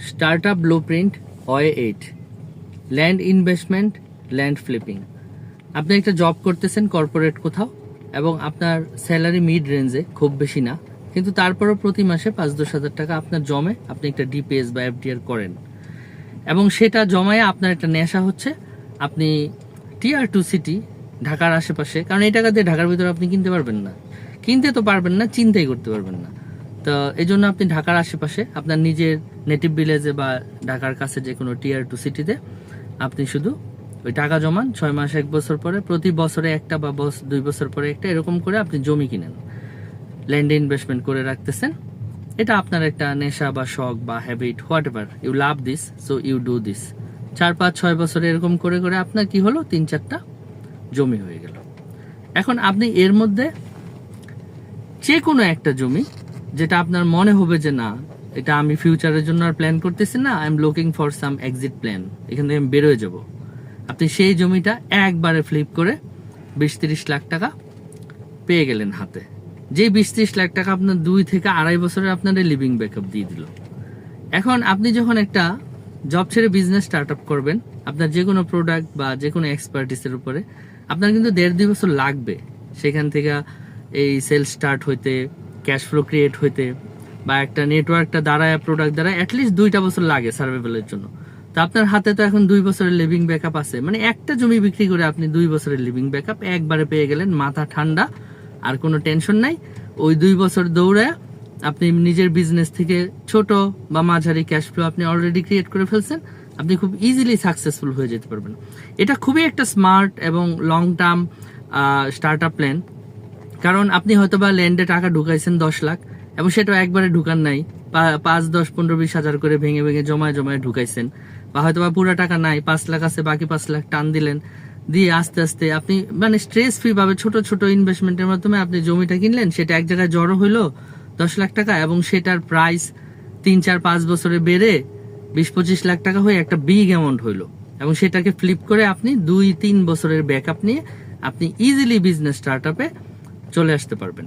Startup blueprint OA8 land investment, land flipping. আপনি একটা job করতেছেন কর্পোরেট কোথাও এবং আপনার স্যালারি মিড রেঞ্জে, খুব বেশি না, কিন্তু তারপরও প্রতি মাসে 5-10 হাজার টাকা আপনার জমে আপনি একটা ডিপিএস বা এফডিআর করেন এবং সেটা জমায় আপনার একটা নেশা হচ্ছে আপনি Tier 2 সিটি ঢাকার আশেপাশে, কারণ এই টাকা দিয়ে ঢাকার ভিতরে আপনি কিনতে পারবেন না, কিনতে তো পারবেন না, চিন্তাই করতে পারবেন না। তো এই জন্য আপনি ঢাকার আশেপাশে আপনার নিজের নেটিভ ভিলেজে বা ঢাকার কাছে যে কোনো Tier 2 সিটিতে আপনি শুধু ওই টাকা জমান, 6 মাস 1 বছর পরে, প্রতি বছরে একটা বা 2 বছর পরে একটা, এরকম করে আপনি জমি কিনেন, ল্যান্ডে ইনভেস্টমেন্ট করে রাখতেছেন। এটা আপনার একটা নেশা বা শখ বা habit, whatever you love this, so you do this. 4-5-6 বছরে এরকম করে করে আপনার কি হলো, 3-4টা জমি হয়ে গেল। এখন আপনি এর মধ্যে যে কোনো একটা জমি যেটা আপনার মনে হবে যে না, এটা আমি ফিউচারের জন্য আর প্ল্যান করতেছি না, I am looking for some exit plan, এখান থেকে আমি বেরোয় যাব, আপনি সেই জমিটা একবারে ফ্লিপ করে 20-30 লাখ টাকা পেয়ে গেলেন হাতে। যে 20-30 লাখ টাকা আপনার 2 থেকে 2.5 বছরে আপনার লিভিং ব্যাকআপ দিয়ে দিল। এখন আপনি যখন একটা জব ছেড়ে বিজনেস স্টার্ট আপ করবেন, আপনার যে কোনো প্রোডাক্ট বা যে কোনো এক্সপার্টিসের উপরে আপনার কিন্তু 1.5-2 বছর লাগবে সেখান থেকে এই সেলস স্টার্ট হইতে, ক্যাশ ফ্লো ক্রিয়েট হইতে, বা একটা নেটওয়ার্কটা দাঁড়ায়, প্রোডাক্ট দাঁড়ায়, অ্যাটলিস্ট 2টা বছর লাগে সার্ভাইভালের জন্য। তো আপনার হাতে তো এখন 2 বছরের লিভিং ব্যাকআপ আছে, মানে একটা জমি বিক্রি করে আপনি 2 বছরের লিভিং ব্যাকআপ একবারে পেয়ে গেলেন, মাথা ঠান্ডা, আর কোনো টেনশন নাই। ওই 2 বছর দৌড়ায় আপনি নিজের বিজনেস থেকে ছোট বা মাঝারি ক্যাশ ফ্লো আপনি অলরেডি ক্রিয়েট করে ফেলছেন, আপনি খুব ইজিলি সাকসেসফুল হয়ে যেতে পারবেন। এটা খুবই একটা স্মার্ট এবং long term start up plan. কারণ আপনি হয়তো বা ল্যান্ডে টাকা ঢুকাইছেন 10 লাখ এবং সেটা একবারে ঢুকান নাই, 5-10-15-20 হাজার করে ভেঙে ভেঙে জমায় জমায় ঢুকাইছেন, বা হয়তো বা পুরো টাকা নাই, 5 লাখ আছে, বাকি 5 লাখ টান দিলেন, দিয়ে আস্তে আস্তে আপনি মানে স্ট্রেস ফ্রি ভাবে ছোট ছোট ইনভেস্টমেন্টের মাধ্যমে আপনি জমিটা কিনলেন, সেটা এক জায়গায় জড়ো হইলো 10 লাখ টাকা এবং সেটার প্রাইস 3-4-5 বছরে বেড়ে 20-25 লাখ টাকা হয়ে একটা বিগ অ্যামাউন্ট হইলো, এবং সেটাকে ফ্লিপ করে আপনি 2-3 বছরের ব্যাকআপ নিয়ে আপনি ইজিলি বিজনেস স্টার্ট আপে চলে আসতে পারবেন।